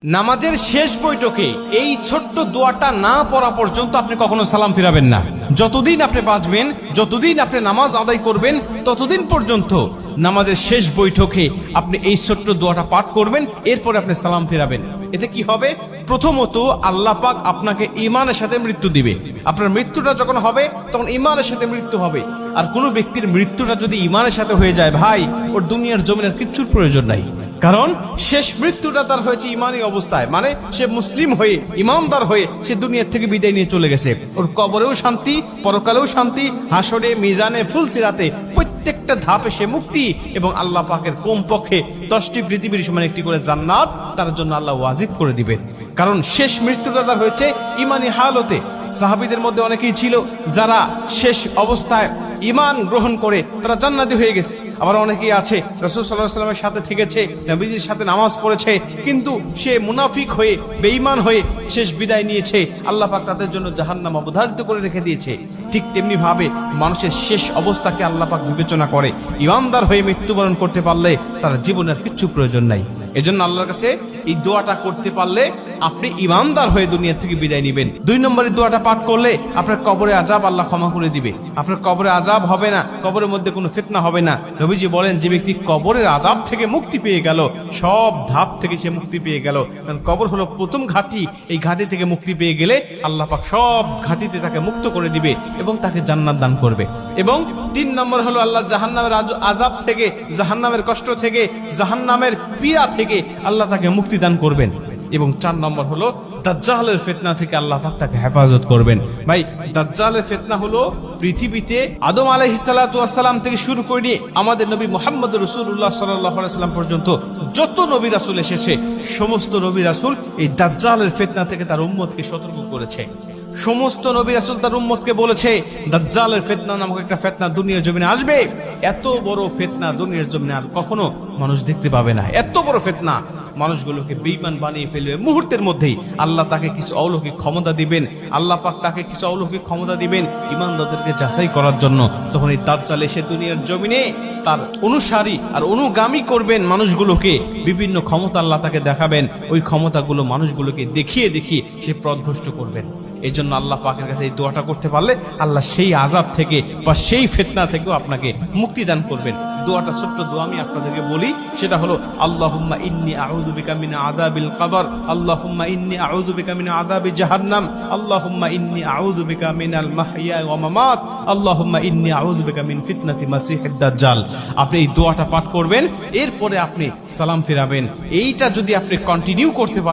নামাজের শেষ বৈঠকে এই ছোট্ট দোয়াটা না পড়া পর্যন্ত আপনি কখনো সালাম ফিরাবেন না। যতদিন আপনি বাঁচবেন, যতদিন আপনি নামাজ আদায় করবেন, ততদিন পর্যন্ত নামাজের শেষ বৈঠকে আপনি এই ছোট্ট দোয়াটা পাঠ করবেন, এরপরে আপনি সালাম ফিরাবেন। এতে কি হবে? প্রথমত আল্লাহ পাক আপনাকে ঈমানের সাথে মৃত্যু দিবে। আপনার মৃত্যুটা যখন হবে তখন ঈমানের সাথে মৃত্যু হবে। আর কোনো ব্যক্তির মৃত্যুটা যদি ঈমানের সাথে হয়ে যায়, ভাই, ওর দুনিয়ার জমিনের কিচ্ছুর প্রয়োজন নাই। কারণ শেষ মৃত্যুটা তার হয়েছে ইমানি অবস্থায়, মানে সে মুসলিম হয়ে, ইমানদার হয়ে সে দুনিয়ার থেকে বিদায় নিয়ে চলে গেছে। ওর কবরেও শান্তি, পরকালেও শান্তি, হাসরে, মিজানে, ফুলসিরাতে প্রত্যেকটা ধাপে সে মুক্তি, এবং আল্লাহ পাকের কমপক্ষে 10টি পৃথিবীর সমান একটি করে জান্নাত তার জন্য আল্লাহ ওয়াজিব করে দিবেন। কারণ শেষ মৃত্যুটা তার হয়েছে ইমানি হালতে। সাহাবীদের মধ্যে অনেকেই ছিল যারা শেষ অবস্থায় ঈমান গ্রহণ করে তারা জান্নাতি হয়ে গেছে। আবার অনেকেই আছে রাসূল সাল্লাল্লাহু আলাইহি ওয়াসাল্লামের সাথে থেকেছে, নবীজির সাথে নামাজ পড়েছে, কিন্তু সে মুনাফিক হয়ে, বেঈমান হয়ে শেষ বিদায় নিয়েছে। আল্লাহ পাক তাদের জন্য জাহান্নাম অবধারিত করে রেখে দিয়েছে। ঠিক তেমনি ভাবে মানুষের শেষ অবস্থাকে আল্লাহ পাক বিবেচনা করে। ঈমানদার হয়ে মৃত্যুবরণ করতে পারলে তার জীবনের কিচ্ছু প্রয়োজন নাই। এজন্য আল্লাহর কাছে এই দোয়াটা করতে পারলে আপনি ঈমানদার হয়ে দুনিয়া থেকে বিদায় নেবেন। 2 নম্বরের দোয়াটা পাঠ করলে আপনার কবরে আযাব আল্লাহ ক্ষমা করে দিবে। আপনার কবরে আযাব হবে না, কবরের মধ্যে কোনো ফিতনা হবে না। নবীজি বলেন, যে ব্যক্তি কবরের আযাব থেকে মুক্তি পেয়ে গেল, সব ধাপ থেকে সে মুক্তি পেয়ে গেল। কারণ কবর হলো প্রথম ঘাঁটি। এই ঘাঁটি থেকে মুক্তি পেয়ে গেলে আল্লাহ পাক সব ঘাঁটিতে তাকে মুক্ত করে দিবে এবং তাকে জান্নাত দান করবে। এবং 3 নম্বর হলো আল্লাহ জাহান্নামের আযাব থেকে, জাহান্নামের কষ্ট থেকে, জাহান্নামের পীড়া থেকে আল্লাহ তাকে মুক্তি দান করবেন। এবং 4 নম্বর হলো দাজ্জালের ফিতনা থেকে আল্লাহ পাক তাকে হেফাজত করবেন। ভাই, দাজ্জালের ফিতনা হলো পৃথিবীতে আদম আলাইহিস সালাতু ওয়াস সালাম থেকে শুরু করে নিয়ে আমাদের নবী মুহাম্মদ রাসূলুল্লাহ সাল্লাল্লাহু আলাইহি ওয়াসাল্লাম পর্যন্ত যত নবী রাসূল এসেছে, সমস্ত নবী রাসূল এই দাজ্জালের ফিতনা থেকে তার উম্মতকে সতর্ক করেছে। সমস্ত নবী রাসূল তার উম্মতকে বলেছে, দাজ্জালের ফিতনা নামক একটা ফিতনা দুনিয়ার জমিনে আসবে। এত বড় ফিতনা দুনিয়ার জমিনে আর কখনো মানুষ দেখতে পাবে না। এত বড় ফিতনা মানুষগুলোকে বেঈমান বানিয়ে ফেলবে মুহূর্তের মধ্যেই। আল্লাহ তাকে কিছু অলৌকিক ক্ষমতা দিবেন, আল্লাহ পাক তাকে কিছু অলৌকিক ক্ষমতা দিবেন ঈমানদারদেরকে যাচাই করার জন্য। তখন এই দাজ্জাল এসে দুনিয়ার জমিনে তার অনুসারী আর অনুগামী করবেন মানুষগুলোকে, বিভিন্ন ক্ষমতা আল্লাহ তাকে দেখাবেন। ওই ক্ষমতাগুলো মানুষগুলোকে দেখিয়ে দেখিয়ে সে পথভ্রষ্ট করবেন। এই জন্য আল্লাহ পাকের কাছে এই দোয়াটা করতে পারলে আল্লাহ সেই আযাব থেকে বা সেই ফিতনা থেকেও আপনাকে মুক্তি দান করবেন। দোয়াটা ছোট্ট দোয়া আমি আপনাদেরকে বলি, সেটা হলো আল্লাহুম্মা ইন্নী আউযু বিকা মিন আযাবিল কবর, আল্লাহুম্মা ইন্নী আউযু বিকা মিন আযাবি জাহান্নাম, আল্লাহুম্মা ইন্নী আউযু বিকা মিনাল মাহইয়া ওয়া মামাত, আল্লাহুম্মা ইন্নী আউযু বিকা মিন ফিতনাতি মাসিহিদ দাজ্জাল। আপনি এই দোয়াটা পাঠ করবেন, এরপরে আপনি সালাম ফিরাবেন। এইটা যদি আপনি কন্টিনিউ করতে পারেন